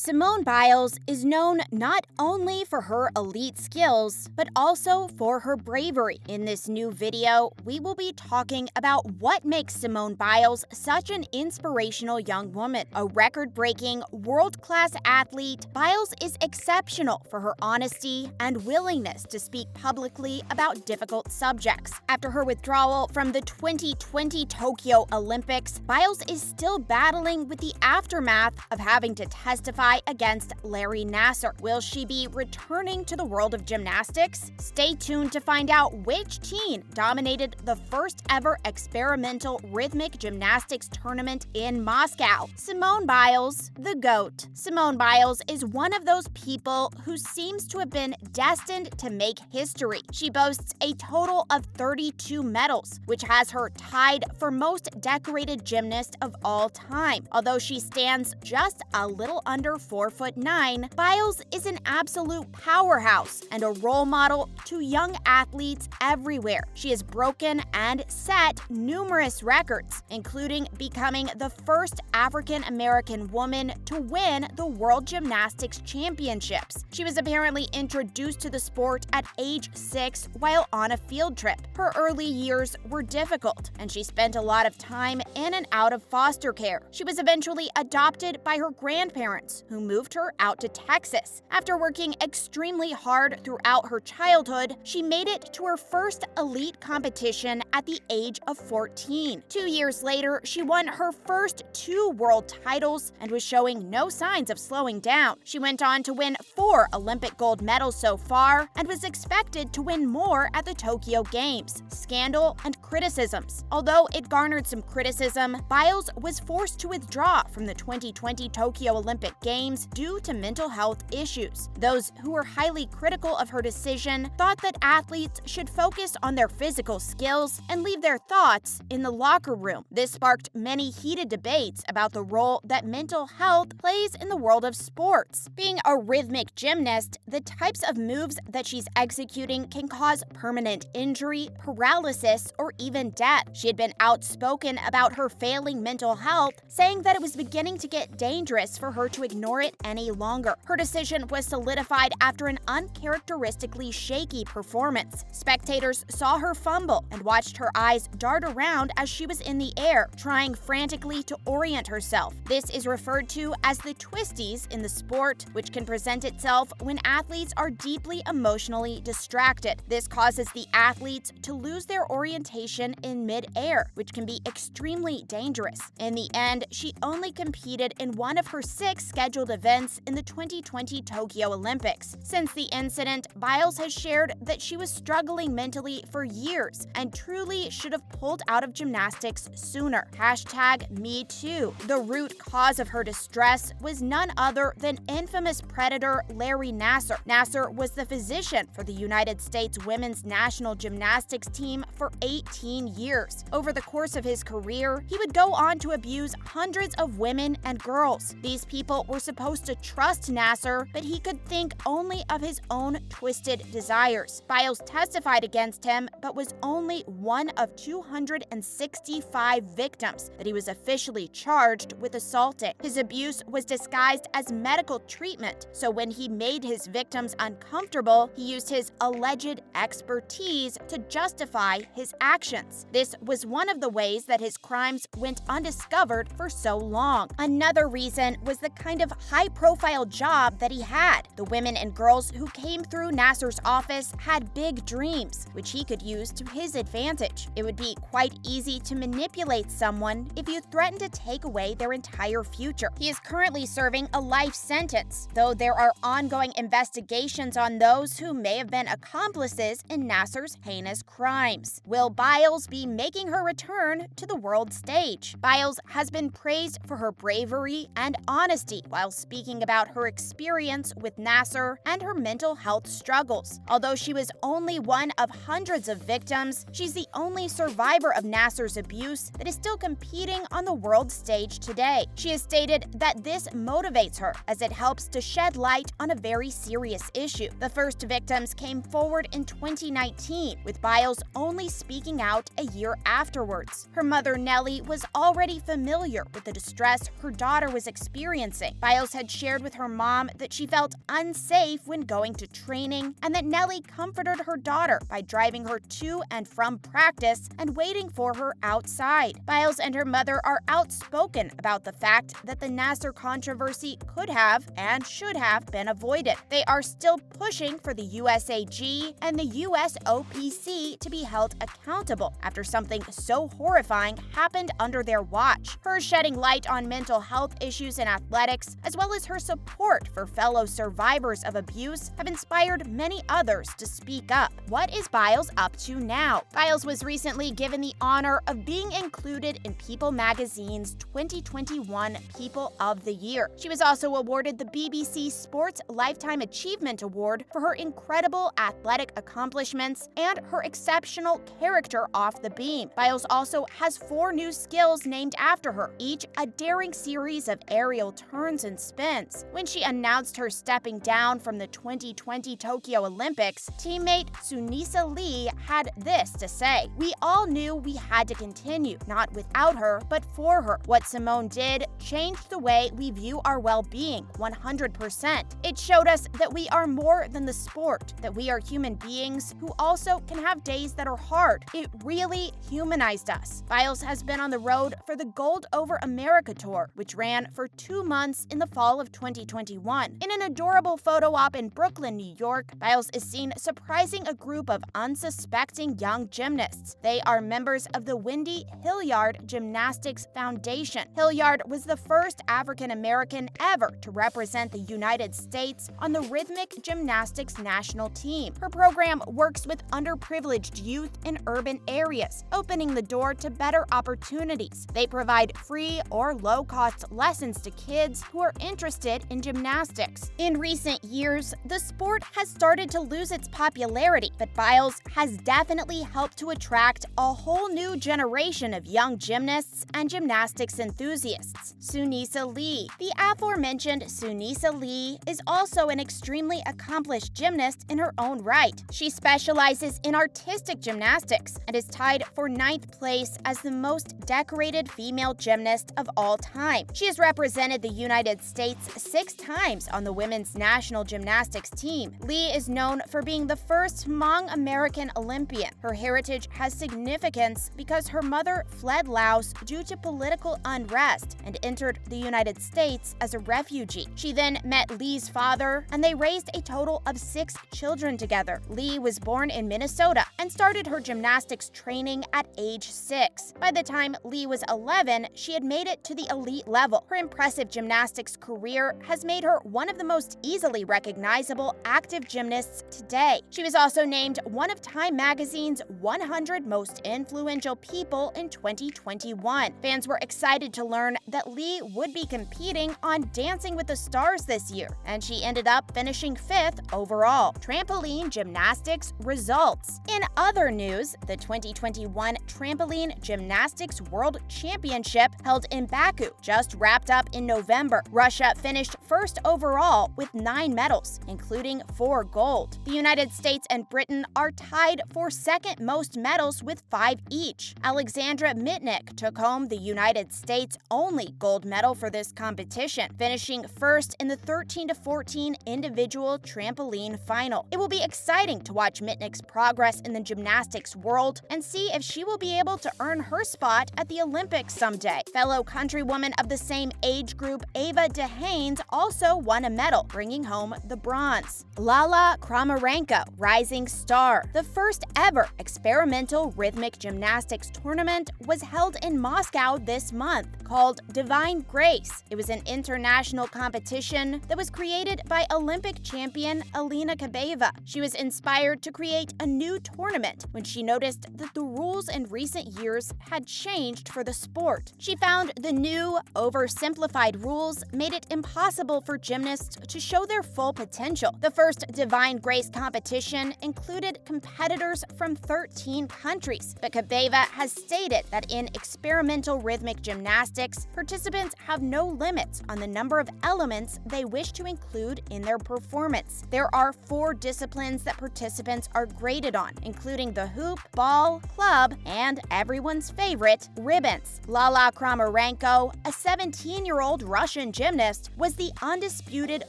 Simone Biles is known not only for her elite skills, but also for her bravery. In this new video, we will be talking about what makes Simone Biles such an inspirational young woman. A record-breaking, world-class athlete, Biles is exceptional for her honesty and willingness to speak publicly about difficult subjects. After her withdrawal from the 2020 Tokyo Olympics, Biles is still battling with the aftermath of having to testify against Larry Nassar. Will she be returning to the world of gymnastics? Stay tuned to find out which teen dominated the first ever experimental rhythmic gymnastics tournament in Moscow. Simone Biles, the GOAT. Simone Biles is one of those people who seems to have been destined to make history. She boasts a total of 32 medals, which has her tied for most decorated gymnast of all time. Although she stands just a little under 4'9", Biles is an absolute powerhouse and a role model to young athletes everywhere. She has broken and set numerous records, including becoming the first African-American woman to win the World Gymnastics Championships. She was apparently introduced to the sport at age 6 while on a field trip. Her early years were difficult, and she spent a lot of time in and out of foster care. She was eventually adopted by her grandparents, who moved her out to Texas. After working extremely hard throughout her childhood, she made it to her first elite competition at the age of 14. 2 years later, she won her first 2 world titles and was showing no signs of slowing down. She went on to win 4 Olympic gold medals so far and was expected to win more at the Tokyo Games. Scandal and criticisms. Although it garnered some criticism, Biles was forced to withdraw from the 2020 Tokyo Olympic Games due to mental health issues. Those who were highly critical of her decision thought that athletes should focus on their physical skills and leave their thoughts in the locker room. This sparked many heated debates about the role that mental health plays in the world of sports. Being a rhythmic gymnast, the types of moves that she's executing can cause permanent injury, paralysis, or even death. She had been outspoken about her failing mental health, saying that it was beginning to get dangerous for her to ignore it any longer. Her decision was solidified after an uncharacteristically shaky performance. Spectators saw her fumble and watched her eyes dart around as she was in the air, trying frantically to orient herself. This is referred to as the twisties in the sport, which can present itself when athletes are deeply emotionally distracted. This causes the athletes to lose their orientation in mid-air, which can be extremely dangerous. In the end, she only competed in one of her 6 scheduled events in the 2020 Tokyo Olympics. Since the incident, Biles has shared that she was struggling mentally for years and truly should have pulled out of gymnastics sooner. #MeToo. The root cause of her distress was none other than infamous predator Larry Nassar. Nassar was the physician for the United States women's national gymnastics team for 18 years. Over the course of his career, he would go on to abuse hundreds of women and girls. These people were supposed to trust Nassar, but he could think only of his own twisted desires. Biles testified against him, but was only one of 265 victims that he was officially charged with assaulting. His abuse was disguised as medical treatment, so when he made his victims uncomfortable, he used his alleged expertise to justify his actions. This was one of the ways that his crimes went undiscovered for so long. Another reason was the kind of high-profile job that he had. The women and girls who came through Nassar's office had big dreams, which he could use to his advantage. It would be quite easy to manipulate someone if you threatened to take away their entire future. He is currently serving a life sentence, though there are ongoing investigations on those who may have been accomplices in Nassar's heinous crimes. Will Biles be making her return to the world stage? Biles has been praised for her bravery and honesty while speaking about her experience with Nassar and her mental health struggles. Although she was only one of hundreds of victims, she's the only survivor of Nassar's abuse that is still competing on the world stage today. She has stated that this motivates her as it helps to shed light on a very serious issue. The first victims came forward in 2019, with Biles only speaking out a year afterwards. Her mother, Nellie, was already familiar with the distress her daughter was experiencing. Biles Biles had shared with her mom that she felt unsafe when going to training and that Nellie comforted her daughter by driving her to and from practice and waiting for her outside. Biles and her mother are outspoken about the fact that the Nassar controversy could have and should have been avoided. They are still pushing for the USAG and the USOPC to be held accountable after something so horrifying happened under their watch. Her shedding light on mental health issues in athletics, as well as her support for fellow survivors of abuse, have inspired many others to speak up. What is Biles up to now? Biles was recently given the honor of being included in People magazine's 2021 People of the Year. She was also awarded the BBC Sports Lifetime Achievement Award for her incredible athletic accomplishments and her exceptional character off the beam. Biles also has 4 new skills named after her, each a daring series of aerial turns and spins. When she announced her stepping down from the 2020 Tokyo Olympics, teammate Sunisa Lee had this to say: "We all knew we had to continue, not without her, but for her. What Simone did changed the way we view our well-being 100%. It showed us that we are more than the sport, that we are human beings who also can have days that are hard. It really humanized us." Biles has been on the road for the Gold Over America tour, which ran for 2 months in the fall of 2021. In an adorable photo op in Brooklyn, New York, Biles is seen surprising a group of unsuspecting young gymnasts. They are members of the Wendy Hilliard Gymnastics Foundation. Hilliard was the first African American ever to represent the United States on the rhythmic gymnastics national team. Her program works with underprivileged youth in urban areas, opening the door to better opportunities. They provide free or low-cost lessons to kids who are interested in gymnastics. In recent years, the sport has started to lose its popularity, but Biles has definitely helped to attract a whole new generation of young gymnasts and gymnastics enthusiasts. Sunisa Lee. The aforementioned Sunisa Lee is also an extremely accomplished gymnast in her own right. She specializes in artistic gymnastics and is tied for 9th place as the most decorated female gymnast of all time. She has represented the United States 6 times on the women's national gymnastics team. Lee is known for being the first Hmong American Olympian. Her heritage has significance because her mother fled Laos due to political unrest and entered the United States as a refugee. She then met Lee's father, and they raised a total of 6 children together. Lee was born in Minnesota and started her gymnastics training at age 6. By the time Lee was 11, she had made it to the elite level. Her impressive gymnastics career has made her one of the most easily recognizable active gymnasts today. She was also named one of Time magazine's 100 most influential people in 2021. Fans were excited to learn that Lee would be competing on Dancing with the Stars this year, and she ended up finishing 5th overall. Trampoline Gymnastics results. In other news, the 2021 Trampoline Gymnastics World Championship held in Baku just wrapped up in November. Russia finished 1st overall with 9 medals, including 4 gold. The United States and Britain are tied for 2nd most medals with 5 each. Alexandra Mitnick took home the United States' only gold medal for this competition, finishing 1st in the 13-14 individual trampoline final. It will be exciting to watch Mitnick's progress in the gymnastics world and see if she will be able to earn her spot at the Olympics someday. Fellow countrywoman of the same age group, Ava DeHanes, also won a medal, bringing home the bronze. Lala Kramarenko, rising star. The first ever experimental rhythmic gymnastics tournament was held in Moscow this month, called Divine Grace. It was an international competition that was created by Olympic champion Alina Kabeva. She was inspired to create a new tournament when she noticed that the rules in recent years had changed for the sport. She found the new, oversimplified rules made it impossible for gymnasts to show their full potential. The first Divine Grace competition included competitors from 13 countries, but Kabeva has stated that in experimental rhythmic gymnastics, participants have no limits on the number of elements they wish to include in their performance. There are 4 disciplines that participants are graded on, including the hoop, ball, club, and everyone's favorite, ribbons. Lala Kramarenko, a 17-year-old Russian gymnast was the undisputed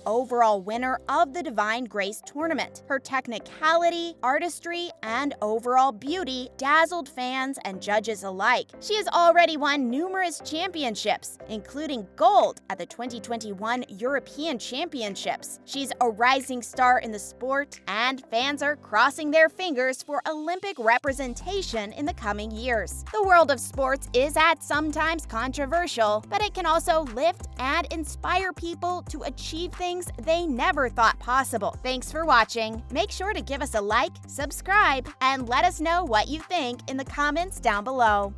overall winner of the Divine Grace tournament. Her technicality, artistry, and overall beauty dazzled fans and judges alike. She has already won numerous championships, including gold at the 2021 European Championships. She's a rising star in the sport, and fans are crossing their fingers for Olympic representation in the coming years. The world of sports is at sometimes controversial, but it can also lift and inspire people to achieve things they never thought possible. Thanks for watching. Make sure to give us a like, subscribe, and let us know what you think in the comments down below.